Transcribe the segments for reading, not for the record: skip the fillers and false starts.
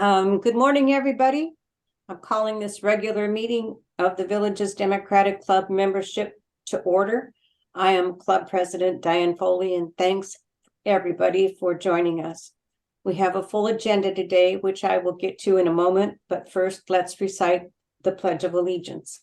Good morning, everybody. I'm calling this regular meeting of the Village's Democratic Club membership to order. I am Club President Diane Foley, and thanks everybody for joining us. We have a full agenda today, which I will get to in a moment, but first let's recite the Pledge of Allegiance.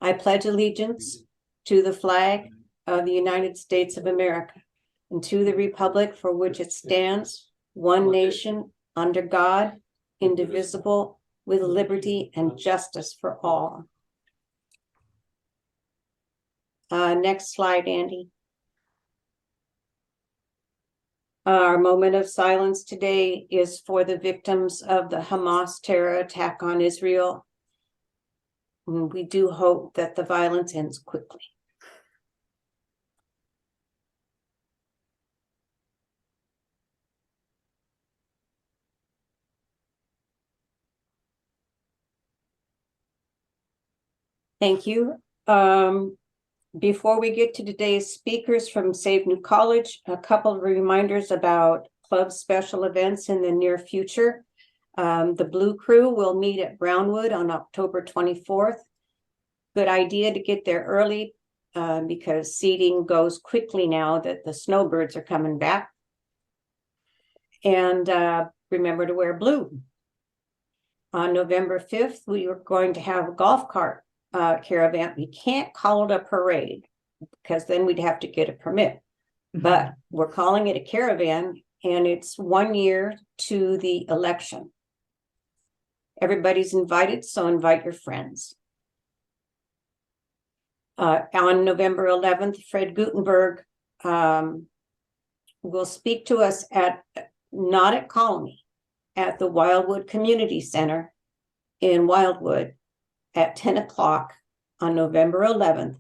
I pledge allegiance to the flag of the United States of America and to the republic for which it stands, one nation, under God, indivisible, with liberty and justice for all. Next slide, Andy. Our moment of silence today is for the victims of the Hamas terror attack on Israel. And we do hope that the violence ends quickly. Thank you. Before we get to today's speakers from Save New College, a couple of reminders about club special events in the near future. The Blue Crew will meet at Brownwood on October 24th. Good idea to get there early because seating goes quickly now that the snowbirds are coming back. And remember to wear blue. On November 5th, we are going to have a golf cart caravan. We can't call it a parade because then we'd have to get a permit, but we're calling it a caravan, and it's 1 year to the election. Everybody's invited, so invite your friends. On November 11th, Fred Gutenberg will speak to us not at Colony, at the Wildwood Community Center in Wildwood at 10 o'clock on November 11th.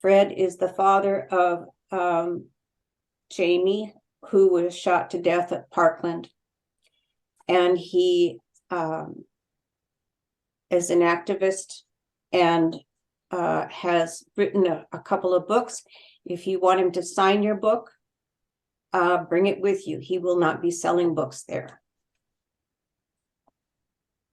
Fred is the father of Jamie, who was shot to death at Parkland. And he is an activist and has written a couple of books. If you want him to sign your book, bring it with you. He will not be selling books there.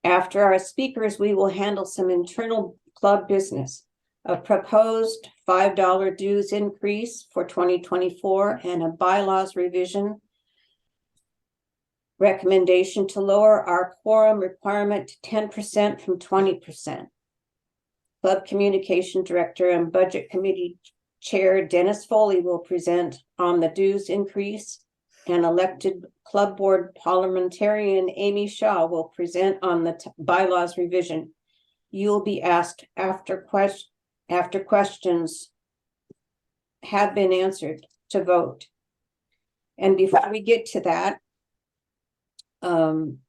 After our speakers, we will handle some internal club business, a proposed $5 dues increase for 2024 and a bylaws revision, recommendation to lower our quorum requirement to 10% from 20%. Club Communication Director and Budget Committee Chair Dennis Foley will present on the dues increase, and elected club board parliamentarian Amy Shaw will present on the bylaws revision. You'll be asked after questions have been answered to vote. And before we get to that, Club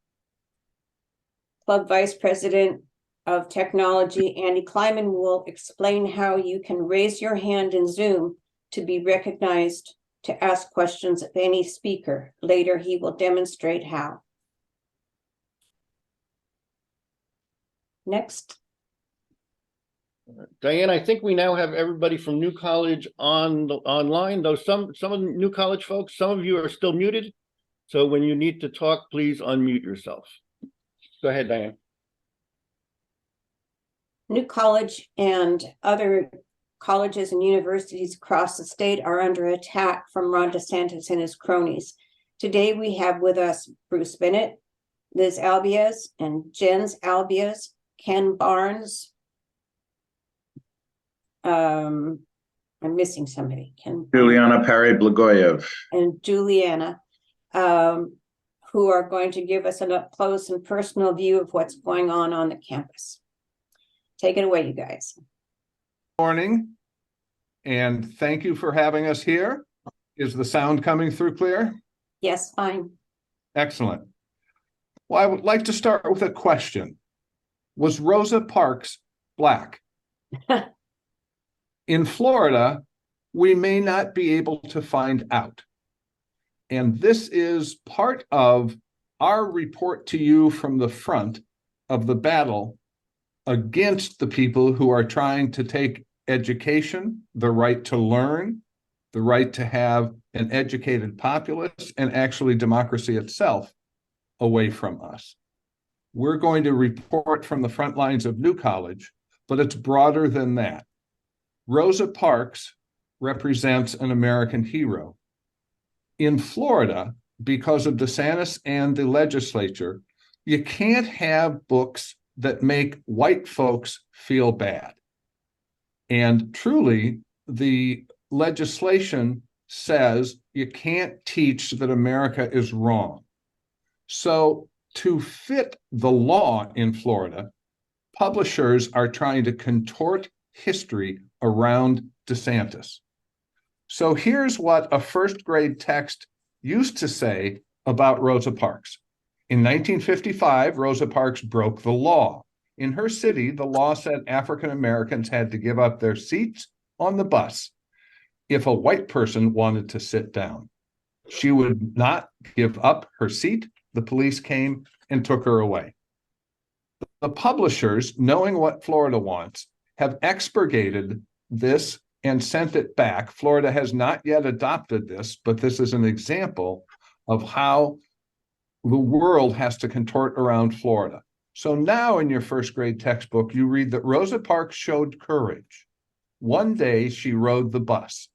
Vice President of Technology Andy Kleiman will explain how you can raise your hand in Zoom to be recognized to ask questions of any speaker. Later, he will demonstrate how. Next. Diane, I think we now have everybody from New College online, though some of the New College folks, some of you are still muted. So when you need to talk, please unmute yourself. Go ahead, Diane. New College and other colleges and universities across the state are under attack from Ron DeSantis and his cronies. Today we have with us Bruce Bennett, Liz Albiez, and Jens Albiez, Ken Barnes. I'm missing somebody. Juliana Perry-Blagoyev. And Juliana, who are going to give us an up-close and personal view of what's going on the campus. Take it away, you guys. Morning, and thank you for having us here. Is the sound coming through clear? Yes, fine. Excellent. Well, I would like to start with a question. Was Rosa Parks black? In Florida, we may not be able to find out. And this is part of our report to you from the front of the battle against the people who are trying to take education, the right to learn, the right to have an educated populace, and actually democracy itself away from us. We're going to report from the front lines of New College, but it's broader than that. Rosa Parks represents an American hero. In Florida, because of DeSantis and the legislature, you can't have books that make white folks feel bad. And truly, the legislation says you can't teach that America is wrong. So to fit the law in Florida, publishers are trying to contort history around DeSantis. So here's what a first grade text used to say about Rosa Parks. In 1955, Rosa Parks broke the law. In her city, the law said African Americans had to give up their seats on the bus if a white person wanted to sit down. She would not give up her seat. The police came and took her away. The publishers, knowing what Florida wants, have expurgated this and sent it back. Florida has not yet adopted this, but this is an example of how the world has to contort around Florida. So now in your first grade textbook, you read that Rosa Parks showed courage. One day she rode the bus.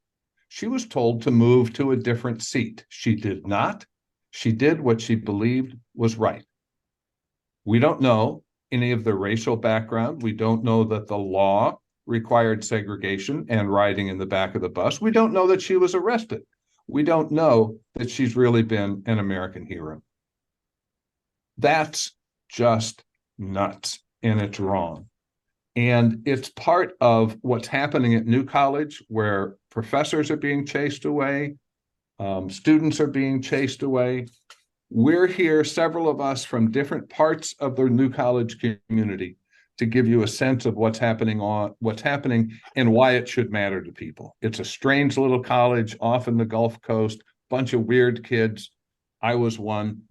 She was told to move to a different seat. She did not. She did what she believed was right. We don't know any of the racial background. We don't know that the law required segregation and riding in the back of the bus. We don't know that she was arrested. We don't know that she's really been an American hero. That's just nuts, and it's wrong. And it's part of what's happening at New College, where professors are being chased away, students are being chased away. We're here, several of us from different parts of the New College community, to give you a sense of what's happening and why it should matter to people. It's a strange little college off in the Gulf Coast, bunch of weird kids. I was one.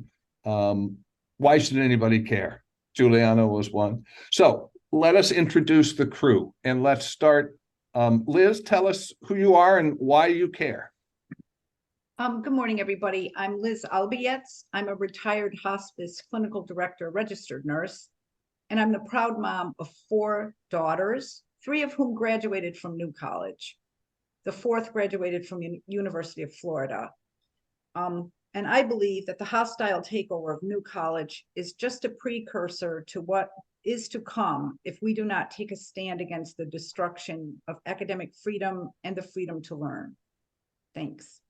Why should anybody care? Juliana was one. So let us introduce the crew, and let's start. Liz, tell us who you are and why you care. Good morning, everybody. I'm Liz Albietz. I'm a retired hospice clinical director, registered nurse, and I'm the proud mom of 4 daughters, 3 of whom graduated from New College. The 4th graduated from University of Florida. And I believe that the hostile takeover of New College is just a precursor to what is to come if we do not take a stand against the destruction of academic freedom and the freedom to learn. Thanks.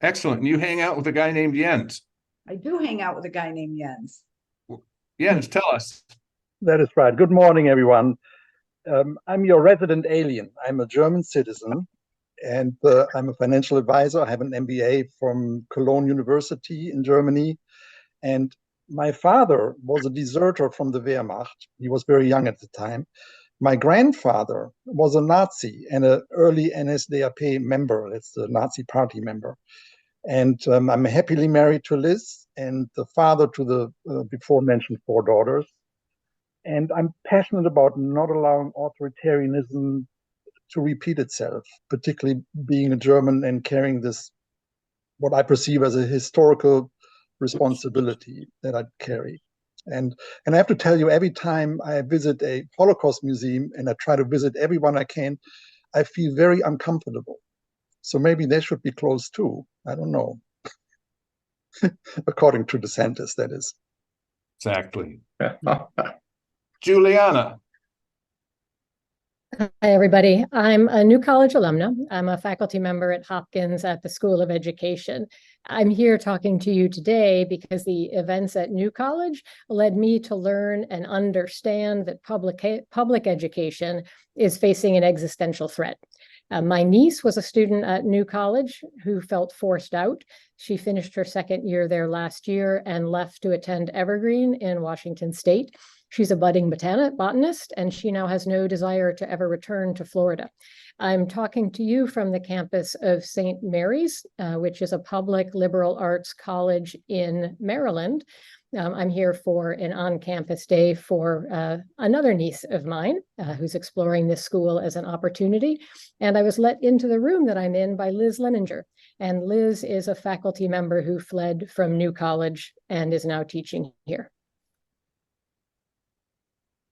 Excellent. And you hang out with a guy named Jens. I do hang out with a guy named Jens. Jens, tell us. That is right. Good morning, everyone. I'm your resident alien. I'm a German citizen, and I'm a financial advisor. I have an MBA from Cologne University in Germany. And my father was a deserter from the Wehrmacht. He was very young at the time. My grandfather was a Nazi and an early NSDAP member. That's the Nazi party member. And I'm happily married to Liz and the father to the before mentioned 4 daughters. And I'm passionate about not allowing authoritarianism to repeat itself, particularly being a German and carrying this, what I perceive as a historical responsibility that I carry. And I have to tell you, every time I visit a Holocaust museum, and I try to visit everyone I can, I feel very uncomfortable. So maybe they should be closed too. I don't know. According to DeSantis, that is. Exactly. Juliana. Hi, everybody. I'm a New College alumna. I'm a faculty member at Hopkins at the School of Education. I'm here talking to you today because the events at New College led me to learn and understand that public education is facing an existential threat. My niece was a student at New College who felt forced out. She finished her 2nd year there last year and left to attend Evergreen in Washington State. She's a budding botanist, and she now has no desire to ever return to Florida. I'm talking to you from the campus of St. Mary's, which is a public liberal arts college in Maryland. I'm here for an on-campus day for another niece of mine who's exploring this school as an opportunity. And I was let into the room that I'm in by Liz Leninger. And Liz is a faculty member who fled from New College and is now teaching here.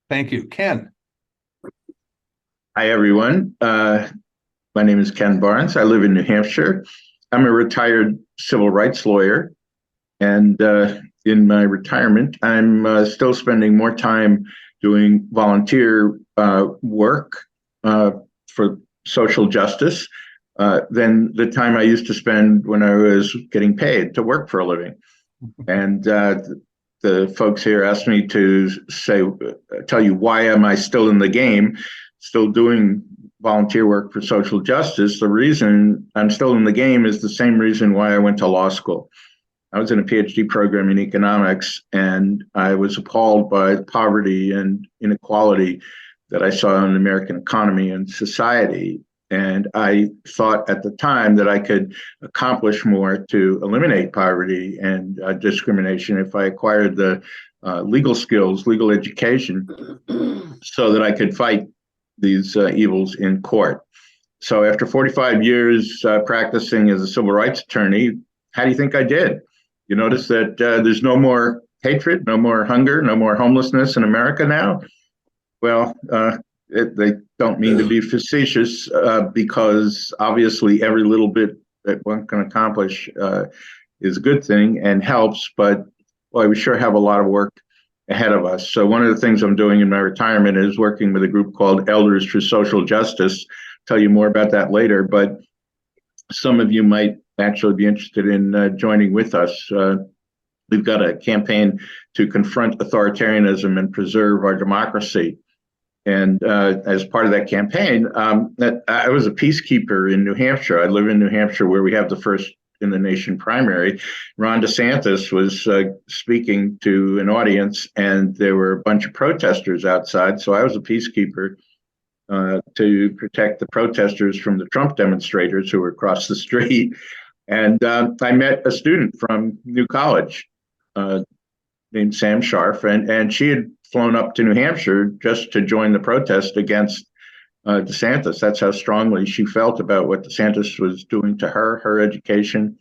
Thank you. Ken? Hi, everyone. My name is Ken Barnes. I live in New Hampshire. I'm a retired civil rights lawyer. And in my retirement, I'm still spending more time doing volunteer work for social justice than the time I used to spend when I was getting paid to work for a living. And the folks here asked me to tell you why am I still in the game, still doing volunteer work for social justice. The reason I'm still in the game is the same reason why I went to law school. I was in a PhD program in economics, and I was appalled by poverty and inequality that I saw in the American economy and society. And I thought at the time that I could accomplish more to eliminate poverty and discrimination if I acquired the legal skills, legal education, so that I could fight these evils in court. So after 45 years practicing as a civil rights attorney, how do you think I did? You notice that there's no more hatred, no more hunger, no more homelessness in America now? Well, they don't mean to be facetious because obviously every little bit that one can accomplish is a good thing and helps, but boy, we sure have a lot of work ahead of us. So one of the things I'm doing in my retirement is working with a group called Elders for Social Justice. Tell you more about that later, but some of you might actually be interested in joining with us. We've got a campaign to confront authoritarianism and preserve our democracy. And as part of that campaign, I was a peacekeeper in New Hampshire. I live in New Hampshire, where we have the first in the nation primary. Ron DeSantis was speaking to an audience, and there were a bunch of protesters outside. So I was a peacekeeper to protect the protesters from the Trump demonstrators who were across the street. And I met a student from New College named Sam Scharf, and she had flown up to New Hampshire just to join the protest against DeSantis. That's how strongly she felt about what DeSantis was doing to her, her education,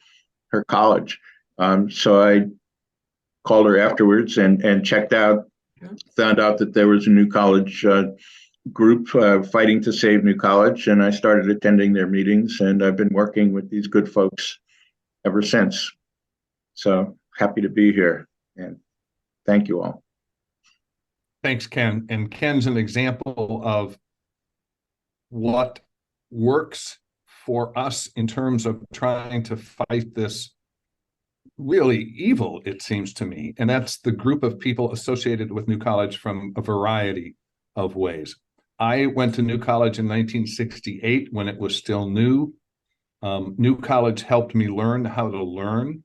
her college. So I called her afterwards and checked out, found out that there was a New College group fighting to save New College, and I started attending their meetings, and I've been working with these good folks ever since. So happy to be here, and thank you all. Thanks, Ken. And Ken's an example of what works for us in terms of trying to fight this really evil, it seems to me. And that's the group of people associated with New College from a variety of ways. I went to New College in 1968 when it was still new. New College helped me learn how to learn.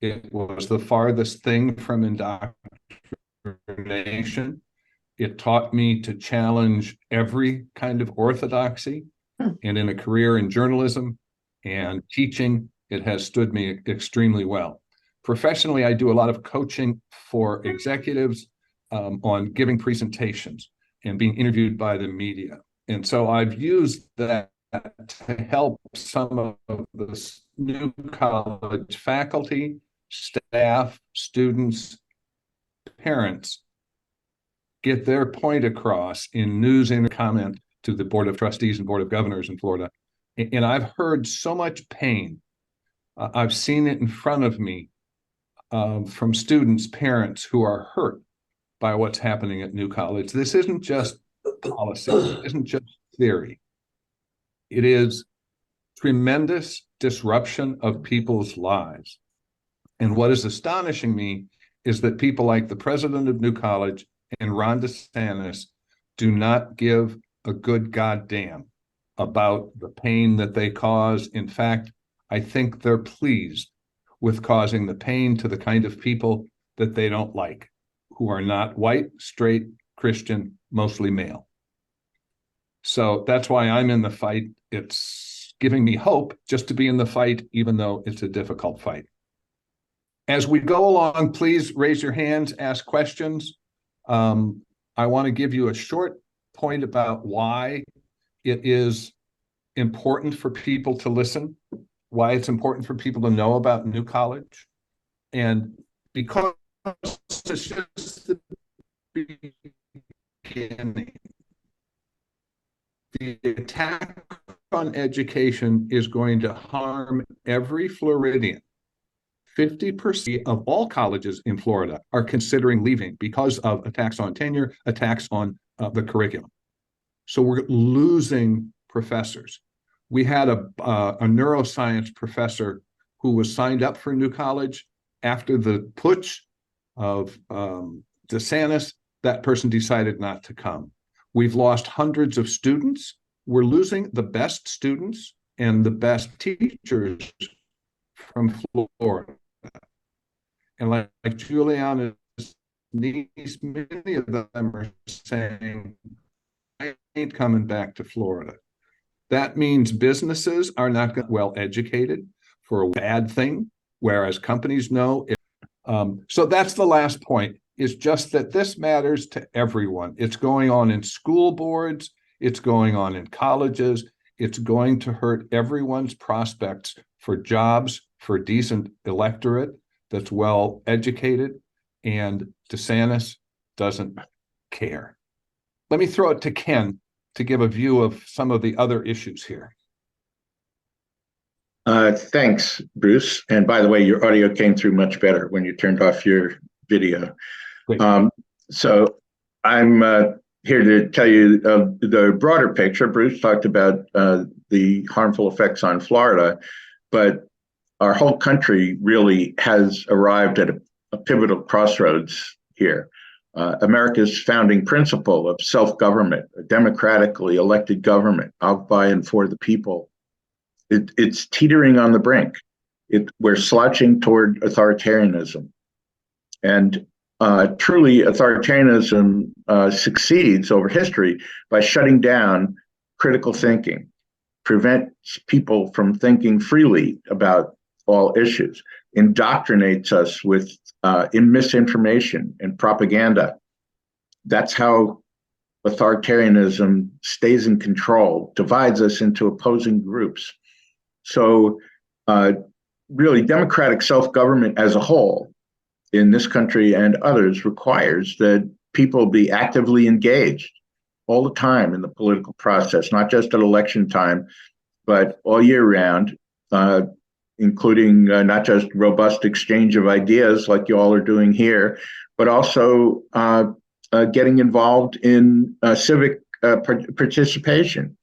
It was the farthest thing from indoctrination. It taught me to challenge every kind of orthodoxy. And in a career in journalism and teaching, it has stood me extremely well. Professionally, I do a lot of coaching for executives on giving presentations and being interviewed by the media. And so I've used that to help some of the New College faculty, staff, students, parents get their point across in news and comment to the Board of Trustees and Board of Governors in Florida. And I've heard so much pain. I've seen it in front of me from students, parents who are hurt by what's happening at New College. This isn't just policy, it isn't just theory. It is tremendous disruption of people's lives. And what is astonishing me is that people like the president of New College and Ron DeSantis do not give a good goddamn about the pain that they cause. In fact, I think they're pleased with causing the pain to the kind of people that they don't like, who are not white, straight, Christian, mostly male. So that's why I'm in the fight. It's giving me hope just to be in the fight, even though it's a difficult fight. As we go along, please raise your hands, ask questions. I want to give you a short point about why it is important for people to listen. why it's important for people to know about New College. And because it's just the beginning, the attack on education is going to harm every Floridian. 50% of all colleges in Florida are considering leaving because of attacks on tenure, attacks on the curriculum. So we're losing professors. We had a neuroscience professor who was signed up for New College after the putsch of DeSantis. That person decided not to come. We've lost hundreds of students. We're losing the best students and the best teachers from Florida. And like Juliana's niece, many of them are saying, I ain't coming back to Florida. That means businesses are not well educated for a bad thing, whereas companies know. So that's the last point, is just that this matters to everyone. It's going on in school boards. It's going on in colleges. It's going to hurt everyone's prospects for jobs, for a decent electorate that's well educated, and DeSantis doesn't care. Let me throw it to Ken to give a view of some of the other issues here. Thanks, Bruce. And by the way, your audio came through much better when you turned off your video. So I'm here to tell you the broader picture. Bruce talked about the harmful effects on Florida, but our whole country really has arrived at a pivotal crossroads here. America's founding principle of self-government, a democratically elected government of, by, and for the people, it's teetering on the brink. We're slouching toward authoritarianism. And truly, authoritarianism succeeds over history by shutting down critical thinking, prevents people from thinking freely about all issues, indoctrinates us with misinformation and propaganda. That's how authoritarianism stays in control, divides us into opposing groups. So really, democratic self-government as a whole in this country and others requires that people be actively engaged all the time in the political process, not just at election time, but all year round, including not just robust exchange of ideas like you all are doing here, but also getting involved in civic participation.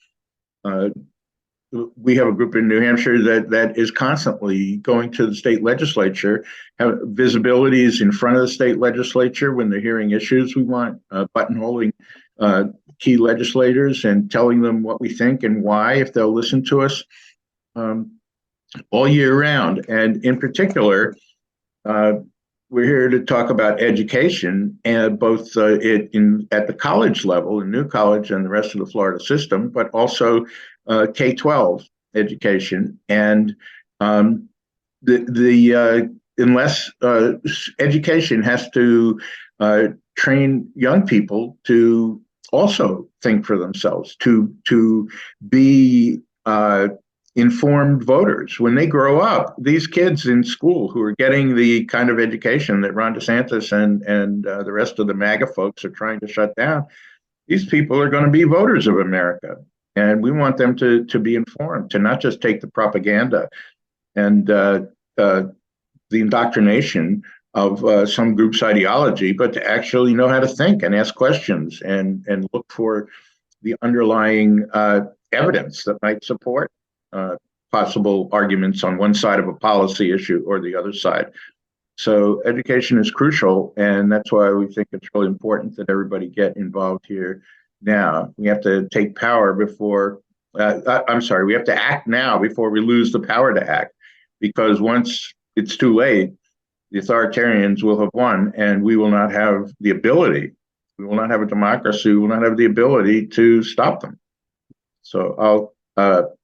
We have a group in New Hampshire that is constantly going to the state legislature, have visibilities in front of the state legislature when they're hearing issues. We want buttonholing key legislators and telling them what we think and why, if they'll listen to us. All year round. And in particular, we're here to talk about education, and both at the college level, in New College and the rest of the Florida system, but also K-12 education. And unless education has to train young people to also think for themselves, to be informed voters. When they grow up, these kids in school who are getting the kind of education that Ron DeSantis and the rest of the MAGA folks are trying to shut down, these people are going to be voters of America. And we want them to be informed, to not just take the propaganda and the indoctrination of some group's ideology, but to actually know how to think and ask questions and look for the underlying evidence that might support possible arguments on one side of a policy issue or the other side. So education is crucial, and that's why we think it's really important that everybody get involved here now. We have to take power before, we have to act now before we lose the power to act, because once it's too late, the authoritarians will have won, and we will not have the ability, we will not have a democracy, we will not have the ability to stop them. So I'll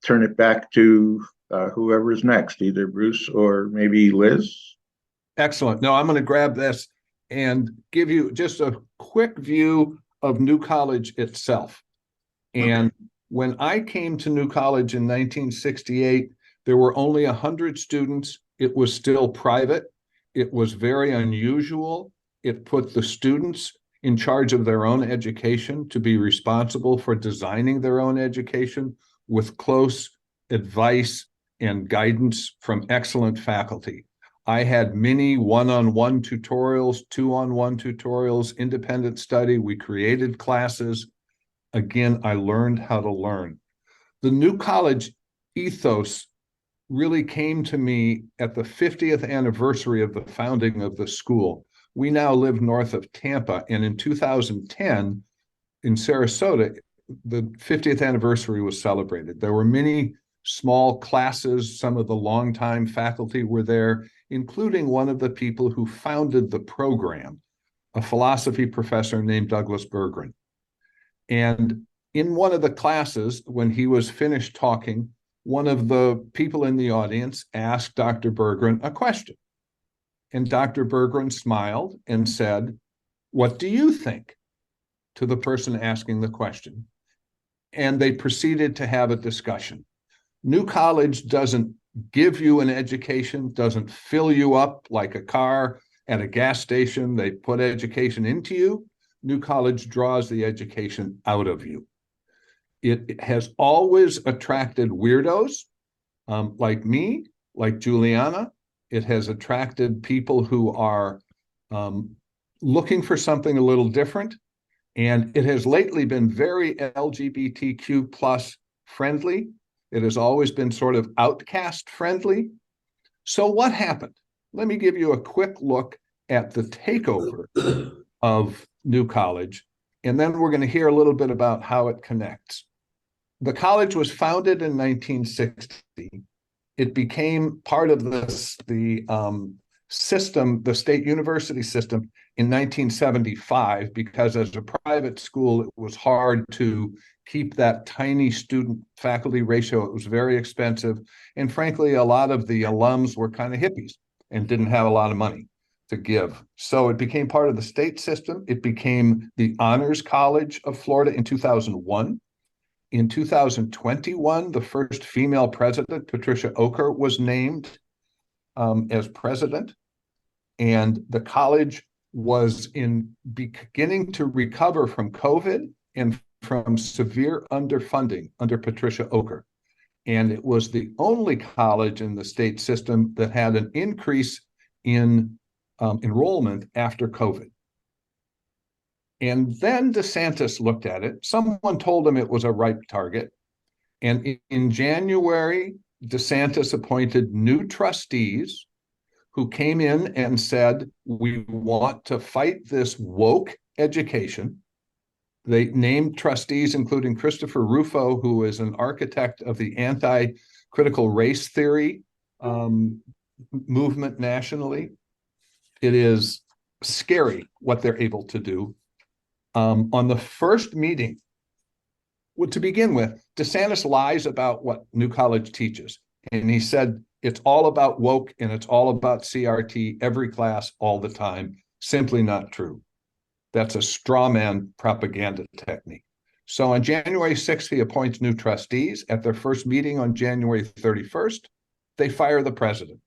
turn it back to whoever is next, either Bruce or maybe Liz. Excellent. No, I'm going to grab this and give you just a quick view of New College itself. And when I came to New College in 1968, There were only 100 students. It was still private. It was very unusual. It put the students in charge of their own education, to be responsible for designing their own education with close advice and guidance from excellent faculty. I had many one-on-one tutorials, two-on-one tutorials, independent study. We created classes. Again, I learned how to learn. The New College ethos really came to me at the 50th anniversary of the founding of the school. We now live north of Tampa, and in 2010, in Sarasota, the 50th anniversary was celebrated. There were many small classes. Some of the longtime faculty were there, including one of the people who founded the program, a philosophy professor named Douglas Berggren. And in one of the classes, when he was finished talking, one of the people in the audience asked Dr. Berggren a question. And Dr. Berggren smiled and said, "What do you think?" to the person asking the question. And they proceeded to have a discussion. New College doesn't give you an education, doesn't fill you up like a car at a gas station. They put education into you. New College draws the education out of you. It has always attracted weirdos like me, like Juliana. It has attracted people who are looking for something a little different. And it has lately been very LGBTQ plus friendly. It has always been sort of outcast friendly. So what happened? Let me give you a quick look at the takeover of New College, and then we're going to hear a little bit about how it connects. The college was founded in 1960. It became part of the system, the state university system, in 1975, because as a private school, it was hard to keep that tiny student faculty ratio. It was very expensive. And frankly, a lot of the alums were kind of hippies and didn't have a lot of money to give. So it became part of the state system. It became the Honors College of Florida in 2001. In 2021, the first female president, Patricia Oker, was named as president. And the college was beginning to recover from COVID and from severe underfunding under Patricia Oker. And it was the only college in the state system that had an increase in enrollment after COVID. And then DeSantis looked at it. Someone told him it was a ripe target. And in January, DeSantis appointed new trustees who came in and said, "We want to fight this woke education." They named trustees, including Christopher Rufo, who is an architect of the anti-critical race theory movement nationally. It is scary what they're able to do. On the first meeting, well, to begin with, DeSantis lies about what New College teaches. And he said, it's all about woke and it's all about CRT, every class, all the time. Simply not true. That's a straw man propaganda technique. So on January 6th, he appoints new trustees. At their first meeting on January 31st, they fire the president.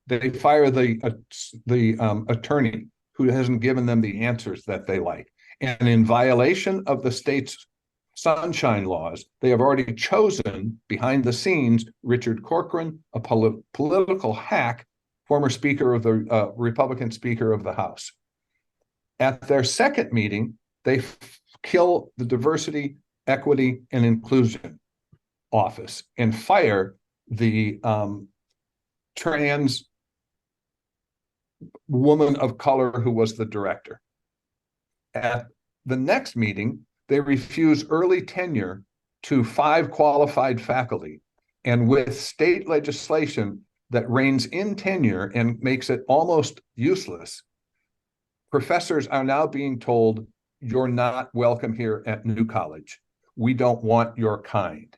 They fire the attorney who hasn't given them the answers that they like. And in violation of the state's sunshine laws, they have already chosen behind the scenes Richard Corcoran, a political hack, former Speaker of the Republican Speaker of the House. At their second meeting, they kill the Diversity, Equity, and Inclusion Office and fire the trans woman of color who was the director. At the next meeting, they refuse early tenure to 5 qualified faculty. And with state legislation that reins in tenure and makes it almost useless, professors are now being told, you're not welcome here at New College. We don't want your kind.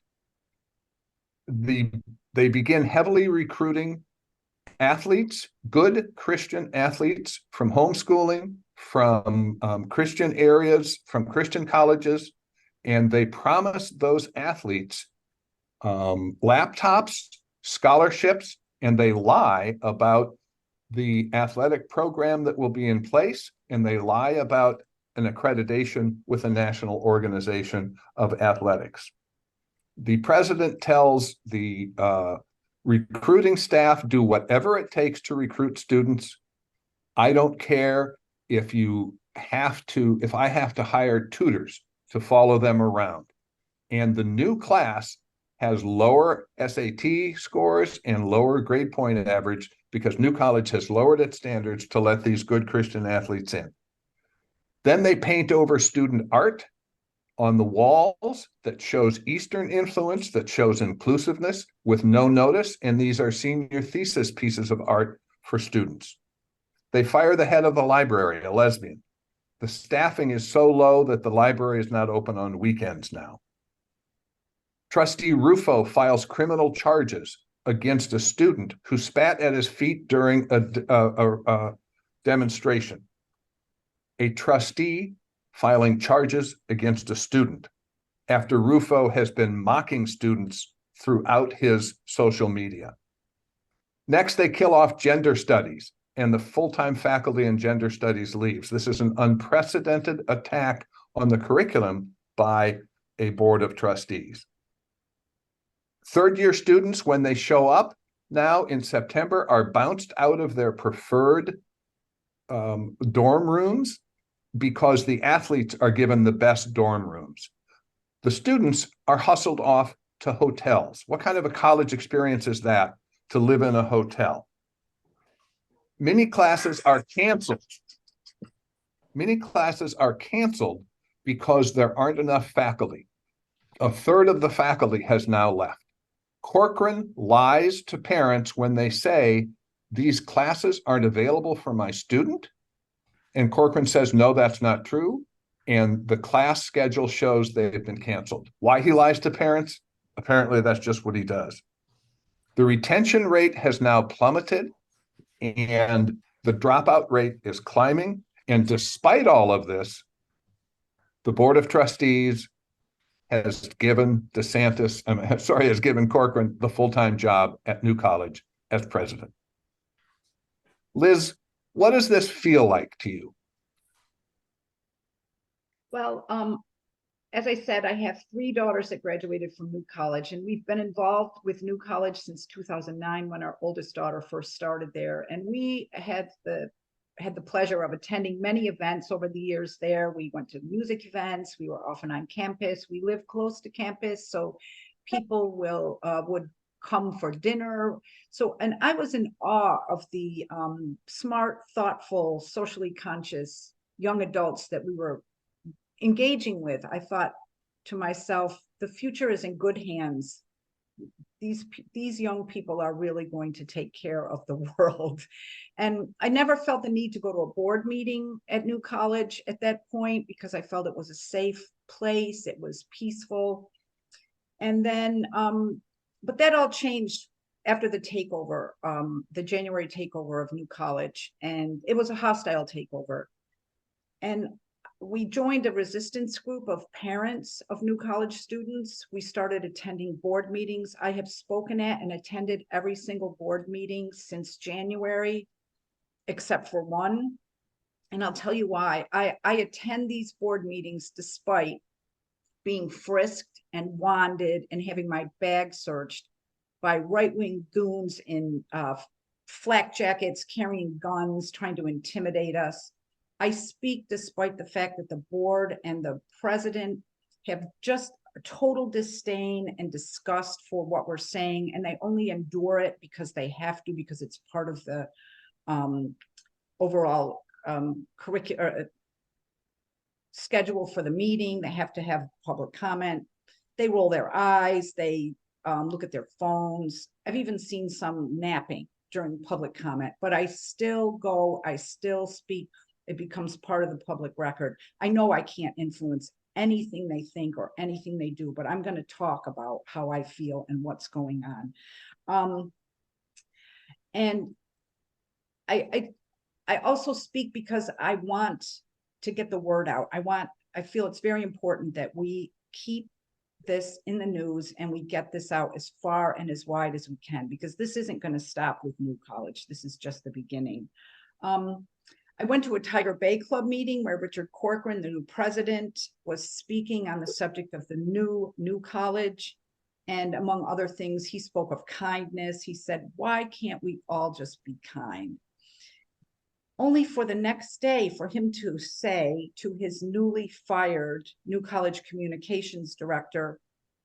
They begin heavily recruiting athletes, good Christian athletes from homeschooling, from Christian areas, from Christian colleges, and they promise those athletes laptops, scholarships, and they lie about the athletic program that will be in place, and they lie about an accreditation with a national organization of athletics. The president tells the recruiting staff, do whatever it takes to recruit students. I don't care if I have to hire tutors to follow them around. And the new class has lower SAT scores and lower grade point average because New College has lowered its standards to let these good Christian athletes in. Then they paint over student art on the walls that shows Eastern influence, that shows inclusiveness with no notice. And these are senior thesis pieces of art for students. They fire the head of the library, a lesbian. The staffing is so low that the library is not open on weekends now. Trustee Rufo files criminal charges against a student who spat at his feet during a demonstration. A trustee filing charges against a student after Rufo has been mocking students throughout his social media. Next, they kill off gender studies, and the full-time faculty in gender studies leaves. This is an unprecedented attack on the curriculum by a board of trustees. Third-year students, when they show up now in September, are bounced out of their preferred dorm rooms because the athletes are given the best dorm rooms. The students are hustled off to hotels. What kind of a college experience is that, to live in a hotel? Many classes are canceled. Many classes are canceled because there aren't enough faculty. A third of the faculty has now left. Corcoran lies to parents when they say, these classes aren't available for my student. And Corcoran says, no, that's not true. And the class schedule shows they've been canceled. Why he lies to parents? Apparently, that's just what he does. The retention rate has now plummeted, and the dropout rate is climbing. And despite all of this, the Board of Trustees has given has given Corcoran the full-time job at New College as president. Liz, what does this feel like to you? Well, as I said, I have 3 daughters that graduated from New College, and we've been involved with New College since 2009 when our oldest daughter first started there. And we had the pleasure of attending many events over the years there. We went to music events. We were often on campus. We live close to campus, so people would come for dinner. So, and I was in awe of the smart, thoughtful, socially conscious young adults that we were engaging with. I thought to myself, the future is in good hands. These young people are really going to take care of the world. And I never felt the need to go to a board meeting at New College at that point because I felt it was a safe place. It was peaceful. And then, but that all changed after the takeover, the January takeover of New College. And it was a hostile takeover. And we joined a resistance group of parents of New College students. We started attending board meetings. I have spoken at and attended every single board meeting since January, except for one. And I'll tell you why. I attend these board meetings despite being frisked and wanded and having my bag searched by right-wing goons in flak jackets, carrying guns, trying to intimidate us. I speak despite the fact that the board and the president have just a total disdain and disgust for what we're saying, and they only endure it because they have to, because it's part of the overall curriculum schedule for the meeting. They have to have public comment. They roll their eyes. They look at their phones. I've even seen some napping during public comment, but I still go, I still speak. It becomes part of the public record. I know I can't influence anything they think or anything they do, but I'm going to talk about how I feel and what's going on. And I also speak because I want to get the word out. I feel it's very important that we keep this in the news and we get this out as far and as wide as we can, because this isn't going to stop with New College. This is just the beginning. I went to a Tiger Bay Club meeting where Richard Corcoran, the new president, was speaking on the subject of the new college. And among other things, he spoke of kindness. He said, why can't we all just be kind? Only for the next day for him to say to his newly fired New College communications director,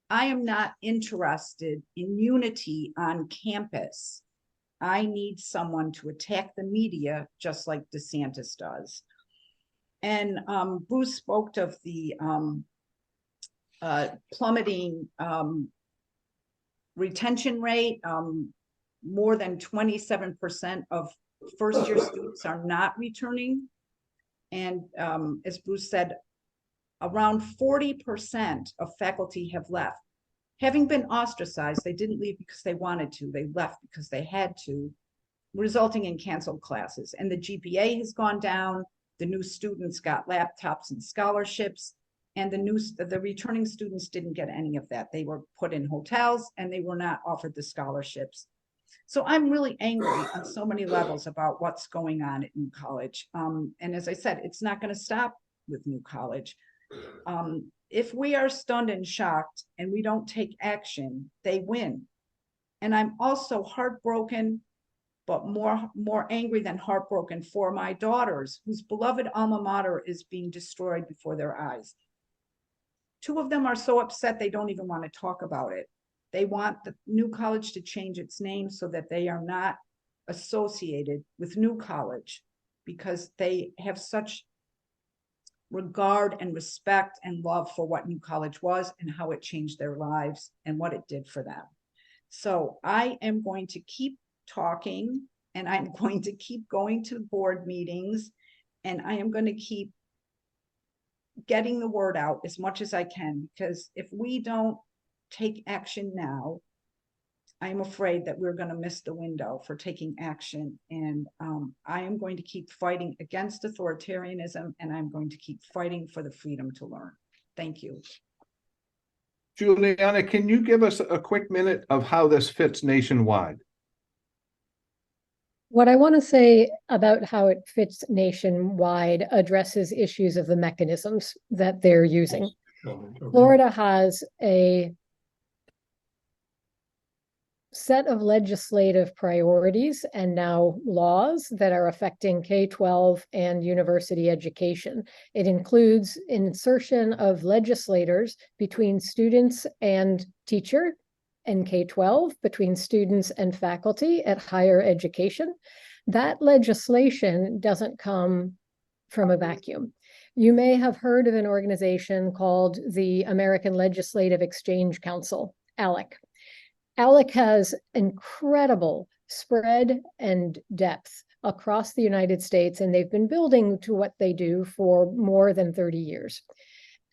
I am not interested in unity on campus. I need someone to attack the media just like DeSantis does. And Bruce spoke of the plummeting retention rate. More than 27% of first-year students are not returning. And as Bruce said, around 40% of faculty have left. Having been ostracized, they didn't leave because they wanted to, they left because they had to, resulting in canceled classes. And the GPA has gone down, the new students got laptops and scholarships, and the returning students didn't get any of that. They were put in hotels and they were not offered the scholarships. So I'm really angry on so many levels about what's going on at New College. And as I said, it's not going to stop with New College. If we are stunned and shocked and we don't take action, they win. And I'm also heartbroken, but more angry than heartbroken for my daughters, whose beloved alma mater is being destroyed before their eyes. Two of them are so upset they don't even want to talk about it. They want the New College to change its name so that they are not associated with New College, because they have such regard and respect and love for what New College was and how it changed their lives and what it did for them. So I am going to keep talking, and I'm going to keep going to board meetings, and I am going to keep getting the word out as much as I can, because if we don't take action now, I'm afraid that we're going to miss the window for taking action. And I am going to keep fighting against authoritarianism, and I'm going to keep fighting for the freedom to learn. Thank you. Juliana, can you give us a quick minute of how this fits nationwide? What I want to say about how it fits nationwide addresses issues of the mechanisms that they're using. Florida has a set of legislative priorities and now laws that are affecting K-12 and university education. It includes insertion of legislators between students and teacher and K-12, between students and faculty at higher education. That legislation doesn't come from a vacuum. You may have heard of an organization called the American Legislative Exchange Council, ALEC. ALEC has incredible spread and depth across the United States, and they've been building to what they do for more than 30 years.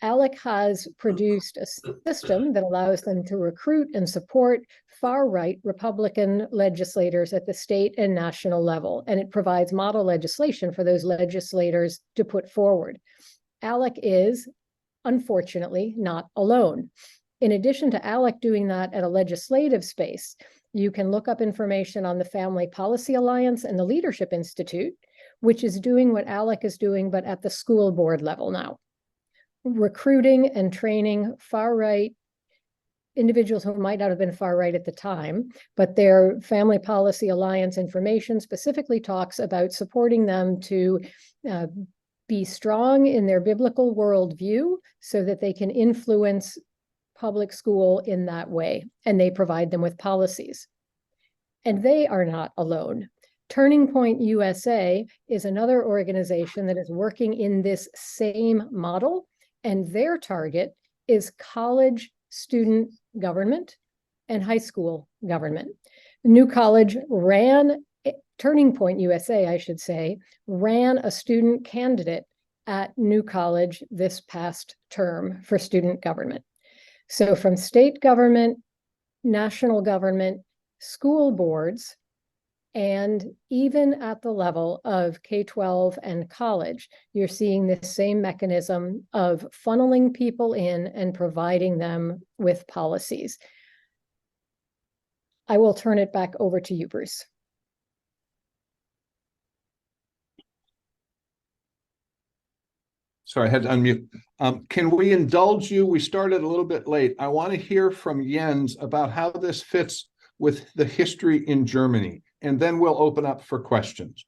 ALEC has produced a system that allows them to recruit and support far-right Republican legislators at the state and national level, and it provides model legislation for those legislators to put forward. ALEC is, unfortunately, not alone. In addition to ALEC doing that at a legislative space, you can look up information on the Family Policy Alliance and the Leadership Institute, which is doing what ALEC is doing, but at the school board level now. Recruiting and training far-right individuals who might not have been far-right at the time, but their Family Policy Alliance information specifically talks about supporting them to be strong in their biblical worldview so that they can influence public school in that way, and they provide them with policies. And they are not alone. Turning Point USA is another organization that is working in this same model, and their target is college student government and high school government. New College Turning Point USA, I should say, ran a student candidate at New College this past term for student government. So from state government, national government, school boards, And even at the level of K-12 and college, you're seeing this same mechanism of funneling people in and providing them with policies. I will turn it back over to you, Bruce. Sorry, I had to unmute. Can we indulge you? We started a little bit late. I want to hear from Jens about how this fits with the history in Germany, and then we'll open up for questions.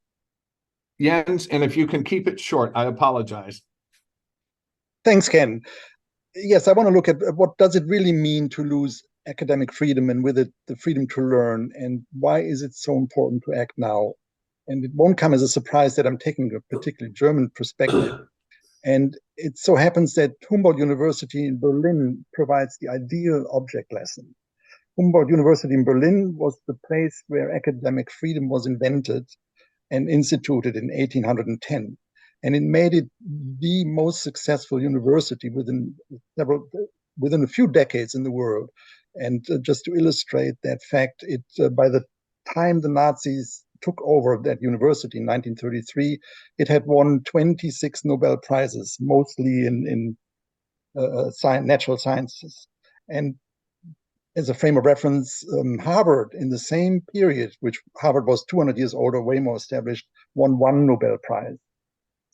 Jens, and if you can keep it short, I apologize. Thanks, Ken. Yes, I want to look at what does it really mean to lose academic freedom, and with it, the freedom to learn, and why is it so important to act now? And it won't come as a surprise that I'm taking a particularly German perspective. And it so happens that Humboldt University in Berlin provides the ideal object lesson. Humboldt University in Berlin was the place where academic freedom was invented and instituted in 1810. And it made it the most successful university within a few decades in the world. And just to illustrate that fact, by the time the Nazis took over that university in 1933, it had won 26 Nobel Prizes, mostly in natural sciences. And as a frame of reference, Harvard in the same period, which Harvard was 200 years older, way more established, won 1 Nobel Prize.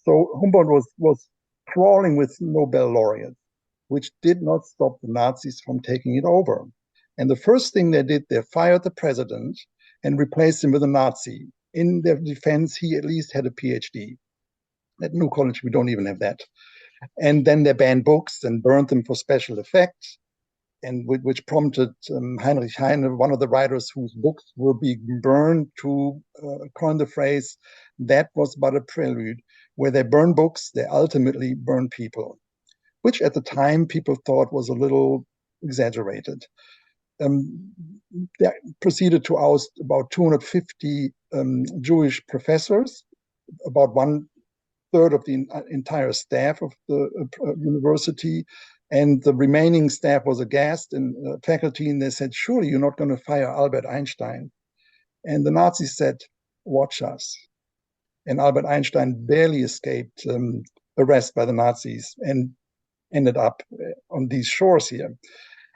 So Humboldt was crawling with Nobel laureates, which did not stop the Nazis from taking it over. And the first thing they did, they fired the president and replaced him with a Nazi. In their defense, he at least had a PhD. At New College, we don't even have that. And then they banned books and burned them for special effects, and which prompted Heinrich Heine, one of the writers whose books were being burned, to coin the phrase, that was but a prelude. Where they burn books, they ultimately burn people, which at the time people thought was a little exaggerated. They proceeded to oust about 250 Jewish professors, about 1/3 of the entire staff of the university, and the remaining staff was aghast, and faculty, and they said, surely you're not going to fire Albert Einstein. And the Nazis said, watch us. And Albert Einstein barely escaped arrest by the Nazis and ended up on these shores here.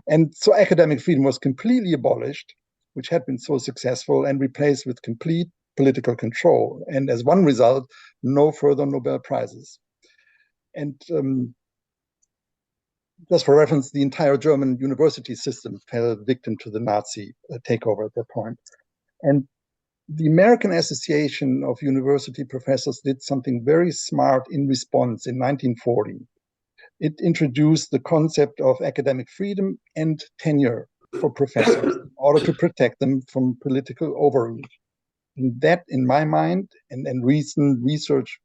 And so academic freedom was completely abolished, which had been so successful, and replaced with complete political control. And as one result, no further Nobel Prizes. And just for reference, the entire German university system fell victim to the Nazi takeover at that point. And the American Association of University Professors did something very smart in response in 1940. It introduced the concept of academic freedom and tenure for professors in order to protect them from political overreach. And that, in my mind, and recent research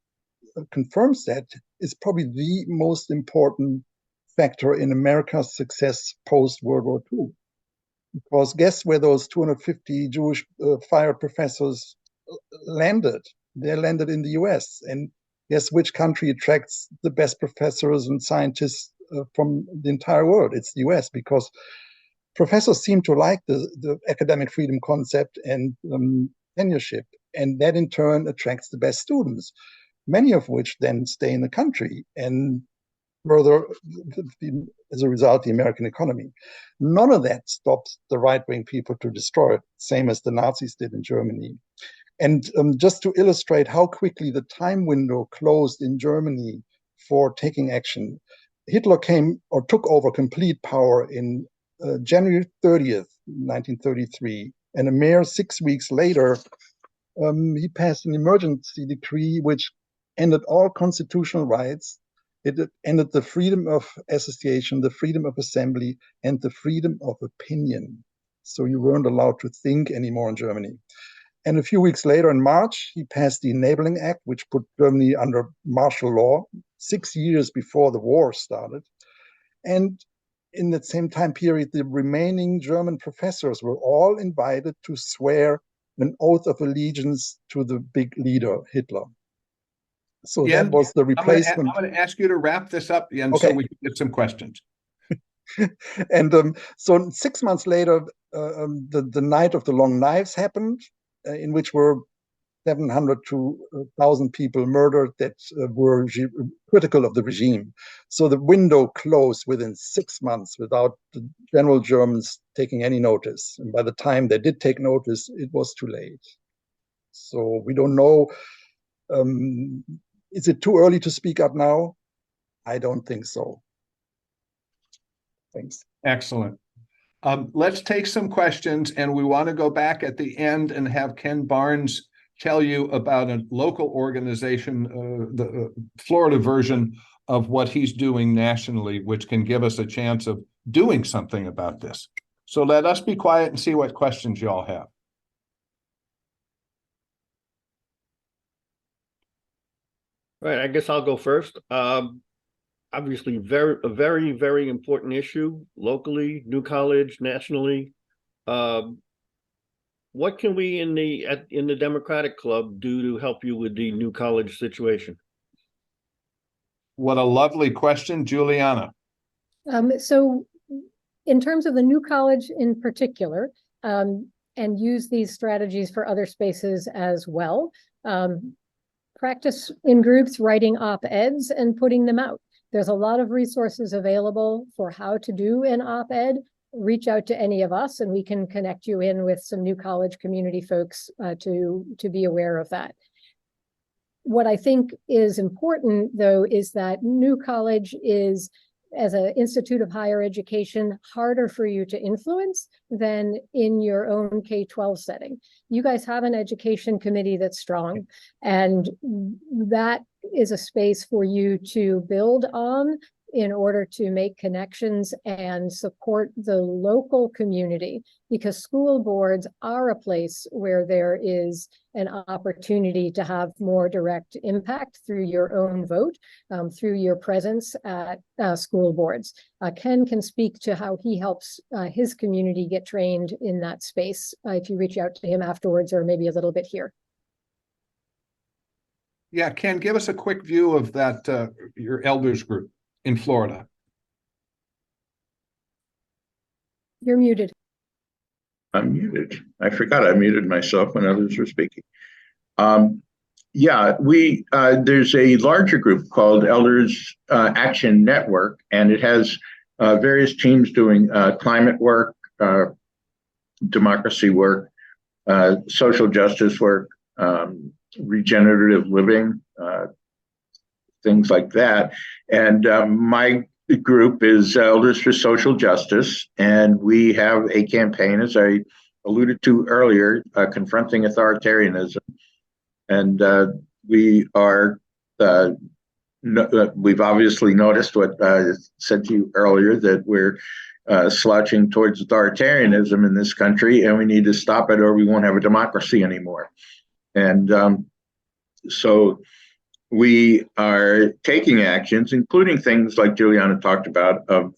confirms that, is probably the most important factor in America's success post-World War II. Because guess where those 250 Jewish fired professors landed? They landed in the US. And guess which country attracts the best professors and scientists from the entire world? It's the US, because professors seem to like the academic freedom concept and tenureship. And that in turn attracts the best students, many of which then stay in the country. And further, as a result, the American economy. None of that stops the right-wing people to destroy it, same as the Nazis did in Germany. And just to illustrate how quickly the time window closed in Germany for taking action, Hitler took over complete power in January 30th, 1933. And a mere 6 weeks later, he passed an emergency decree which ended all constitutional rights. It ended the freedom of association, the freedom of assembly, and the freedom of opinion. So you weren't allowed to think anymore in Germany. And a few weeks later, in March, he passed the Enabling Act, which put Germany under martial law 6 years before the war started. And in that same time period, the remaining German professors were all invited to swear an oath of allegiance to the big leader, Hitler. So that was the replacement. I'm going to ask you to wrap this up, Jens, okay, so we can get some questions. And so 6 months later, the Night of the Long Knives happened, in which were 700 to 1,000 people murdered that were critical of the regime. So the window closed within 6 months without the general Germans taking any notice. And by the time they did take notice, it was too late. So we don't know. Is it too early to speak up now? I don't think so. Thanks. Excellent. Let's take some questions, and we want to go back at the end and have Ken Barnes tell you about a local organization, the Florida version of what he's doing nationally, which can give us a chance of doing something about this. So let us be quiet and see what questions y'all have. Right, I guess I'll go first. Obviously, a very important issue locally, New College, nationally. What can we in the Democratic Club do to help you with the New College situation? What a lovely question, Juliana. So in terms of the New College in particular, and use these strategies for other spaces as well, practice in groups, writing op-eds and putting them out. There's a lot of resources available for how to do an op-ed. Reach out to any of us and we can connect you in with some New College community folks to be aware of that. What I think is important, though, is that New College is, as an institute of higher education, harder for you to influence than in your own K-12 setting. You guys have an education committee that's strong, and that is a space for you to build on in order to make connections and support the local community, because school boards are a place where there is an opportunity to have more direct impact through your own vote, through your presence at school boards. Ken can speak to how he helps his community get trained in that space if you reach out to him afterwards, or maybe a little bit here. Yeah, Ken, give us a quick view of that, your elders group in Florida. You're muted. I'm muted. I forgot I muted myself when others were speaking. Yeah, there's a larger group called Elders Action Network, and it has various teams doing climate work, democracy work, social justice work, regenerative living, things like that. And my group is Elders for Social Justice, and we have a campaign, as I alluded to earlier, confronting authoritarianism. And we are, we've obviously noticed what I said to you earlier, that we're slouching towards authoritarianism in this country, and we need to stop it or we won't have a democracy anymore. And so we are taking actions, including things like Juliana talked about, of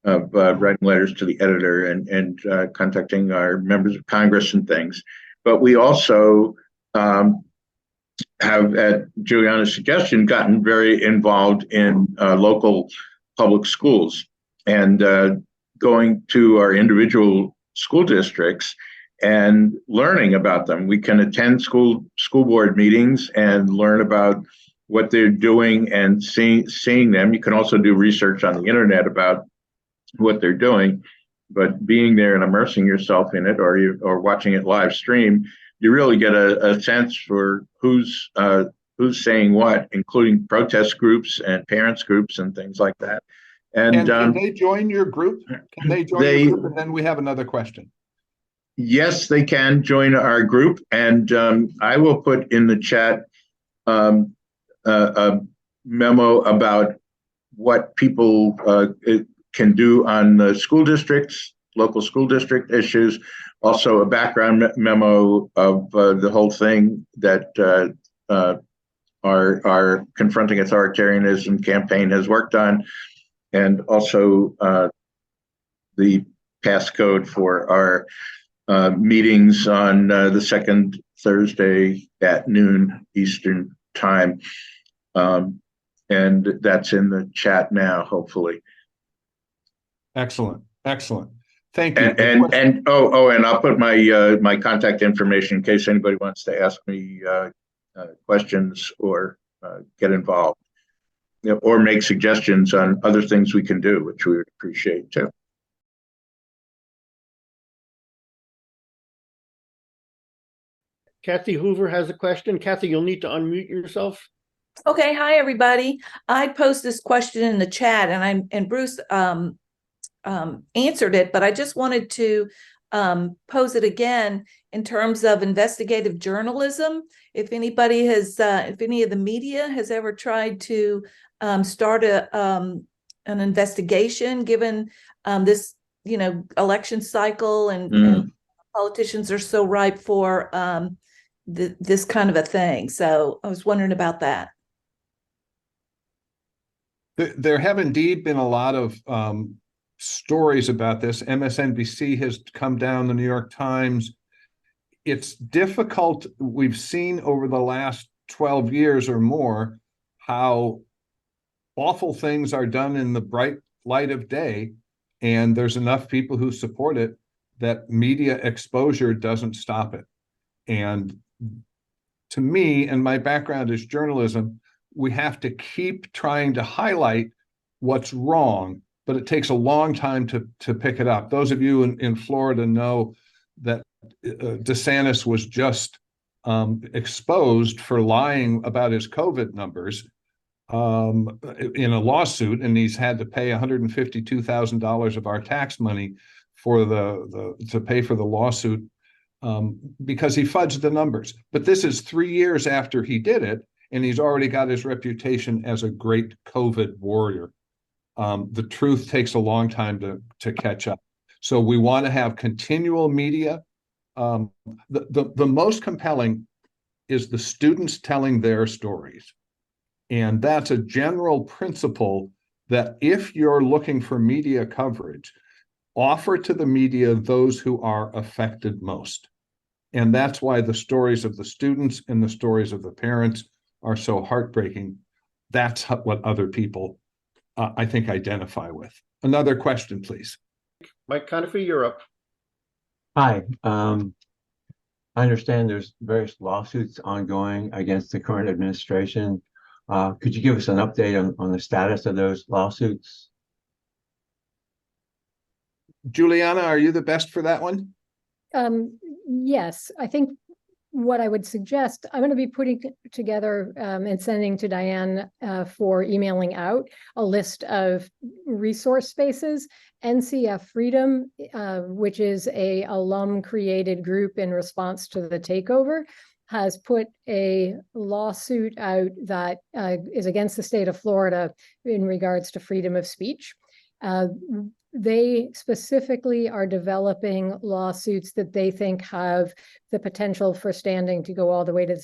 writing letters to the editor and contacting our members of Congress and things. But we also have, at Juliana's suggestion, gotten very involved in local public schools and going to our individual school districts and learning about them. We can attend school board meetings and learn about what they're doing and seeing them. You can also do research on the internet about what they're doing, but being there and immersing yourself in it, or watching it live stream, you really get a sense for who's saying what, including protest groups and parents groups and things like that. And can they join your group? Can they join your group? And then we have another question. Yes, they can join our group, and I will put in the chat a memo about what people can do on the school districts, local school district issues. Also, a background memo of the whole thing that our Confronting Authoritarianism campaign has worked on, and also the passcode for our meetings on the second Thursday at noon Eastern time. And that's in the chat now, hopefully. Excellent. Excellent. Thank you. And I'll put my my contact information in case anybody wants to ask me questions or get involved, you know, or make suggestions on other things we can do, which we would appreciate too. Kathy Hoover has a question. Kathy, you'll need to unmute yourself. Okay, hi everybody. I posed this question in the chat and Bruce answered it, but I just wanted to pose it again in terms of investigative journalism. If anybody has, if any of the media has ever tried to start an investigation, given this, election cycle and politicians are so ripe for this kind of a thing. So I was wondering about that. There have indeed been a lot of stories about this. MSNBC has come down, the New York Times. It's difficult. We've seen over the last 12 years or more how awful things are done in the bright light of day, and there's enough people who support it that media exposure doesn't stop it. And to me, and my background is journalism, we have to keep trying to highlight what's wrong, but it takes a long time to pick it up. Those of you in Florida know that DeSantis was just exposed for lying about his COVID numbers in a lawsuit, and he's had to pay $152,000 of our tax money for to pay for the lawsuit because he fudged the numbers. But this is 3 years after he did it, and he's already got his reputation as a great COVID warrior. The truth takes a long time to catch up. So we want to have continual media. The most compelling is the students telling their stories. And that's a general principle that if you're looking for media coverage, offer to the media those who are affected most. And that's why the stories of the students and the stories of the parents are so heartbreaking. That's what other people, I think, identify with. Another question, please. Mike Conifee, you're up. Hi. I understand there's various lawsuits ongoing against the current administration. Could you give us an update on the status of those lawsuits? Juliana, are you the best for that one? Yes, I think what I would suggest, I'm going to be putting together and sending to Diane for emailing out a list of resource spaces. NCF Freedom, which is a alum created group in response to the takeover, has put a lawsuit out that is against the state of Florida in regards to freedom of speech. They specifically are developing lawsuits that they think have the potential for standing to go all the way to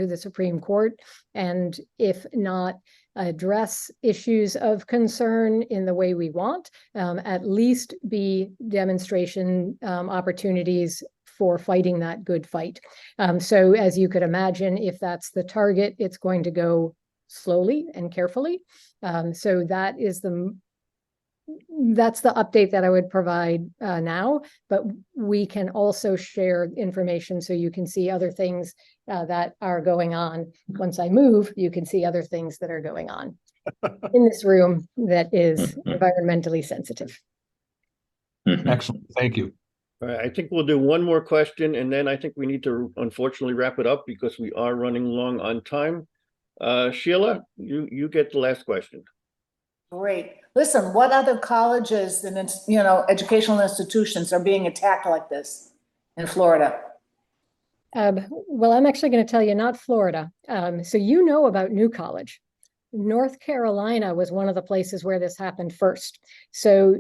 the Supreme Court, and if not address issues of concern in the way we want, at least be demonstration opportunities for fighting that good fight. So as you could imagine, if that's the target, it's going to go slowly and carefully. So that's the update that I would provide now, but we can also share information so you can see other things that are going on. Once I move, you can see other things that are going on in this room that is environmentally sensitive. Excellent, thank you. All right, I think we'll do one more question, and then I think we need to unfortunately wrap it up because we are running long on time. Sheila, you get the last question. Great. Listen, what other colleges and educational institutions are being attacked like this in Florida? Well, I'm actually going to tell you, not Florida. So you know about New College. North Carolina was one of the places where this happened first. So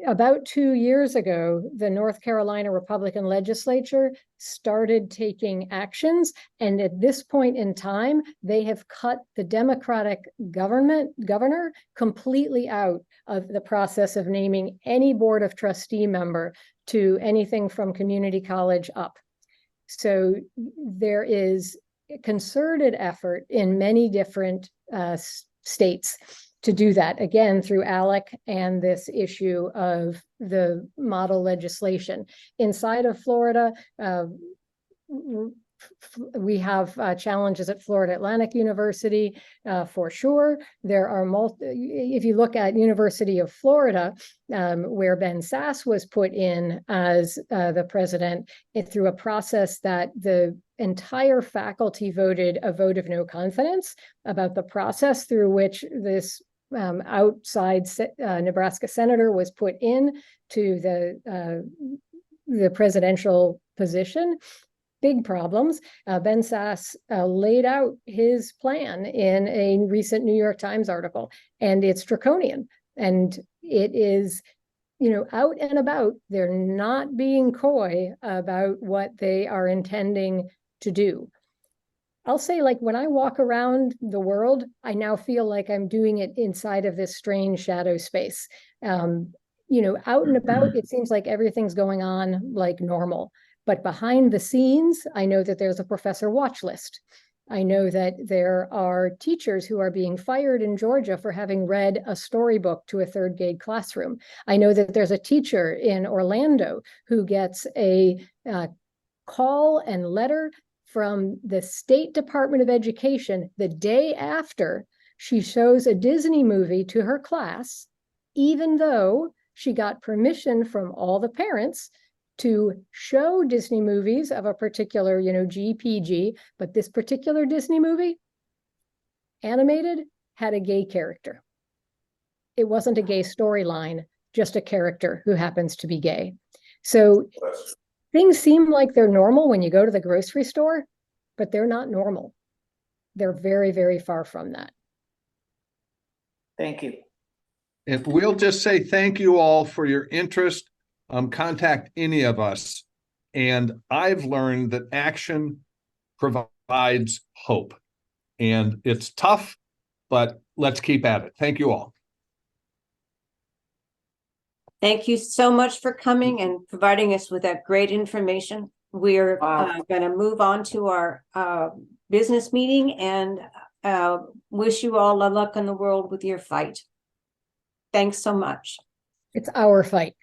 about 2 years ago, the North Carolina Republican legislature started taking actions. And at this point in time, they have cut the Democratic governor completely out of the process of naming any board of trustee member to anything from community college up. So there is concerted effort in many different states to do that, again, through ALEC and this issue of the model legislation. Inside of Florida, we have challenges at Florida Atlantic University, for sure. There are if you look at University of Florida, where Ben Sasse was put in as the president, through a process that the entire faculty voted a vote of no confidence about the process through which this outside Nebraska senator was put in to the presidential position. Big problems. Ben Sasse laid out his plan in a recent New York Times article, and it's draconian. And it is, out and about. They're not being coy about what they are intending to do. I'll say, like, when I walk around the world, I now feel like I'm doing it inside of this strange shadow space. Out and about, it seems like everything's going on like normal. But behind the scenes, I know that there's a professor watch list. I know that there are teachers who are being fired in Georgia for having read a storybook to a third grade classroom. I know that there's a teacher in Orlando who gets a call and letter from the State Department of Education the day after she shows a Disney movie to her class, even though she got permission from all the parents to show Disney movies of a particular, GPG, but this particular Disney movie, animated, had a gay character. It wasn't a gay storyline, just a character who happens to be gay. So things seem like they're normal when you go to the grocery store, but they're not normal. They're very, very far from that. Thank you. And we'll just say thank you all for your interest. Contact any of us. And I've learned that action provides hope. And it's tough, but let's keep at it. Thank you all. Thank you so much for coming and providing us with that great information. We're going to move on to our business meeting and wish you all the luck in the world with your fight. Thanks so much. It's our fight.